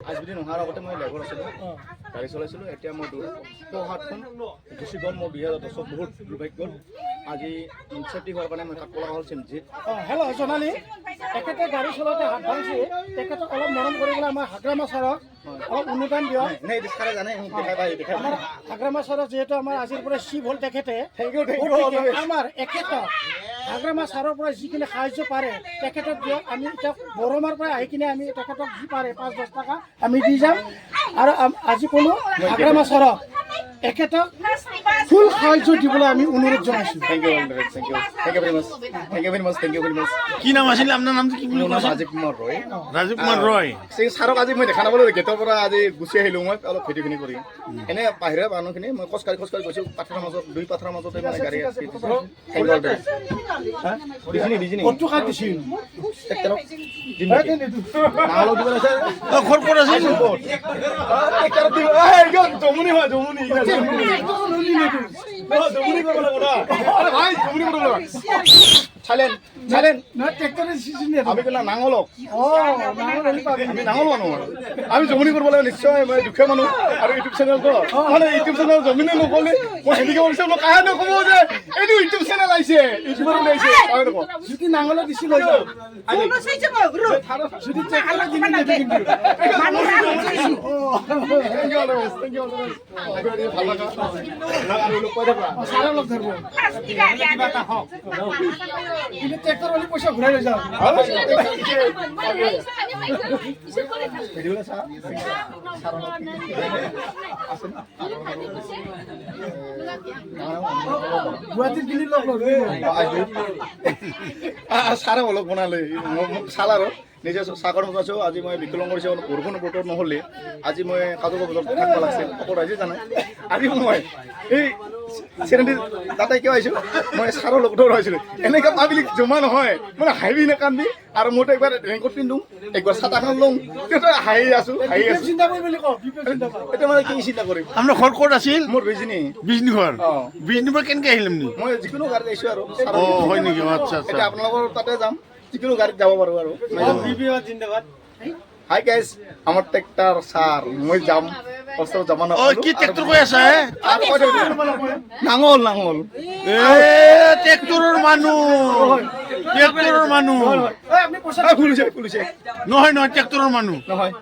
আজি নহাৰ আগতে মই ড্ৰাইভাৰ আছিলোঁ গাড়ী চলাইছিলোঁ এতিয়া মই হাতখন গুচি গ'ল মোৰ 2010 বহুত দুৰ্ভাগ্য গ'ল আজি ইনচেপ্টিভ হোৱাৰ কাৰণে মই কাট কৰা হ'ল চিমজিত হেল্ল' সোণালী তেখেতে গাড়ী চলাওঁতে হাত ভাঙিছে তেখেতক অলপ মৰম কৰি পেলাই আমাৰ হাগ্ৰামা ছাৰক অলপ অনুদান দিয়ক নাই ছাৰে জানে আমাৰ হাগ্ৰামা ছাৰক যিহেতু আমাৰ আজিৰ পৰা শিৱ হ'ল তেখেতে আমাৰ এখেতক হাগ্ৰামা ছাৰৰ পৰা যিখিনি সাহায্য পাৰে তেখেতক দিয়ক আমি এতিয়া বৰমাৰ পৰা আহি কিনে আমি তেখেতক যি পাৰে 5-10 টকা আমি দি যাম আৰু আজি কোনো হাগ্ৰামা ছাৰক এখেতক ফুল সাহায্য দিবলৈ আমি অনুৰোধ জনাইছোঁ থেংক ইউ ভেৰি মাছ কি নাম আছিল আপোনাৰ নামটো কি বুলি কৈছে ৰাজীৱ কুমাৰ ৰয় ছাৰক আজি মই দেখা নাপালোঁ গেটৰ পৰা আজি গুচি আহিলোঁ মই অলপ ভিডিঅ'খিনি কৰি এনে বাহিৰৰ মানুহখিনি মই খোজকাঢ়ি গৈছোঁ পাথৰৰ মাজত দুই পাথৰৰ মাজতে মানে গাড়ী জমনি হয় জমনি আমি কেলা নাঙলক আমি নাঙল মানুহ আমি জমনি কৰিব লাগে নিশ্চয় মই দুখীয়া মানুহ আৰু ইউটিউব চেনেলটো মানে ইউটিউব চেনেল জমিনে নকলে মই সেনেকে কৰিছে মই কাহে নক'ব যে এইটো ইউটিউব চেনেল আহিছে ইউটিউবৰ ওলাইছে কাহে নকওঁ যদি নাঙলত দিছিল পইচা ঘূৰাই লৈ যাওঁ গুৱাহাটীত গেলি লগ ছাৰে অলপ বনালে মোক চাল আৰু নিজে চাকৰ আছোঁ আজি মই বিকলং কৰিছোঁ অলপ বৰষুণ বতৰ নহ'লে আজি মই কাজৰ বজাৰত থাকিব লাগিছিল অকল ৰাইজে জানে আজি মই এই চিৰিণ্ডি তাতে কিয় আহিছোঁ মই ছাৰৰ লগত আহিছিলোঁ এনেকৈ পাব্লিক জমা নহয় মানে হাঁহি নাকান্দি আৰু মইতো একবাৰ ৰেংকত পিন্ধো একবাৰ চাটাখন লওঁ তেতিয়া হাঁহি আছোঁ চিন্তা কৰি বুলি কওঁ এতিয়া মানে কি চিন্তা কৰিম আপোনাৰ ঘৰ ক'ত আছিল মোৰ বিজনী ঘৰ বিজনীৰ পৰা কেনেকৈ আহিলে আপুনি মই যিকোনো গাড়ীত আহিছোঁ আৰু হয় নেকি আচ্ছা এতিয়া আপোনালোকৰ তাতে যাম যিকোনো গাড়ীত যাব পাৰোঁ আৰু হাই গাইজ আমাৰ ট্ৰেক্টৰ ছাৰ মই যাম ওচৰত যাব না কি ট্ৰেক্টৰ কৈ আছে নাঙল নাঙল ট্ৰেক্টৰৰ মানুহ পুলিচে নহয় ট্ৰেক্টৰৰ মানুহ নহয়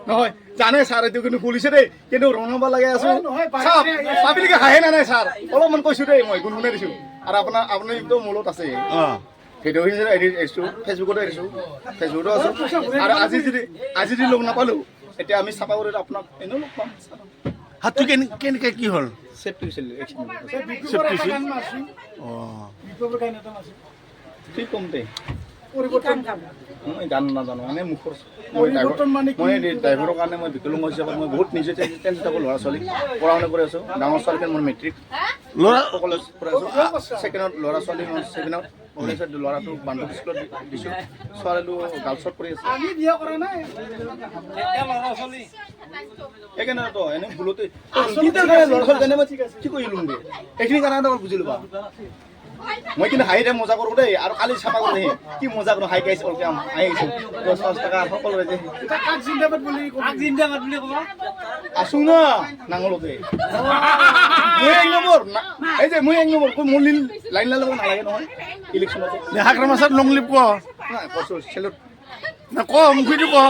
নহয় জানে ছাৰ এইটো কিন্তু পুলিচে দেই কিন্তু ৰণাব লাগে আছো পাব্লিকে হাঁহে না নাই ছাৰ অলপমান কৈছোঁ দেই মই গুণগুণাই দিছোঁ আৰু আপোনাৰ একদম মূলত আছে ভিডিঅ' এৰিছোঁ ফেচবুকতো এৰিছোঁ ফেচবুকতো আছোঁ আৰু আজি যদি লগ নাপালোঁ এতিয়া আমি চাফা কৰি আপোনাক এনেও লগ পাম হাতটো কেনেকৈ কি হ'ল চেফটি ঠিক কম দে মই গান নাজানো মানে মুখৰ মই ড্ৰাইভাৰৰ কাৰণে মই বিকলং হিচাপত মই বহুত নিজে টেনচন থাকোঁ ল'ৰা ছোৱালী পঢ়া শুনা কৰি আছোঁ ডাঙৰ ছোৱালীকে মোৰ মেট্ৰিক কলেজ পঢ়াই আছোঁ ছেকেণ্ডত ল'ৰা ছোৱালী মই ছেভেনত পঢ়াইছোঁ ল'ৰাটো বান্ধৱ স্কুলত দিছোঁ ছোৱালীটো গাৰ্লছত পঢ়ি আছে সেইকাৰণেতো এনে ভুলতে ল'ৰা ছোৱালী যেনে কি কৰিলোঁ দে এইখিনি কাৰণে বুজি ল'বা মই কিন্তু হাঁহি মজা কৰোঁ দেই আৰু কালি চাফা কৰি কি মজা কৰোঁ হাই গাইছ অলকে আহি আহিছোঁ 10-5 টকা সকলোৰে যে আছো না নাঙলতে এই যে মই এক নম্বৰ মোৰ লাইন ল'ব নালাগে নহয় ইলেকশ্যনতে হাগ্ৰামা ছাৰ লং লিপ কোৱা চেলুট মুখুৰিটো কোৱা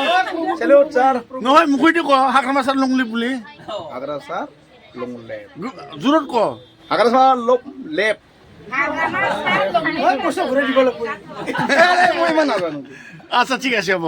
চেলুট ছাৰ নহয় মুখুৰিটো কোৱা হাগ্ৰামা ছাৰ লং লিপ বুলি হাগ্ৰা ছাৰ লং লেপ জোৰত কোৱা হাগ্ৰা ছাৰ লেপ পইচা ঘূৰাই দিব লাগিব মই ইমান নাজানো আচ্ছা ঠিক আছে হ'ব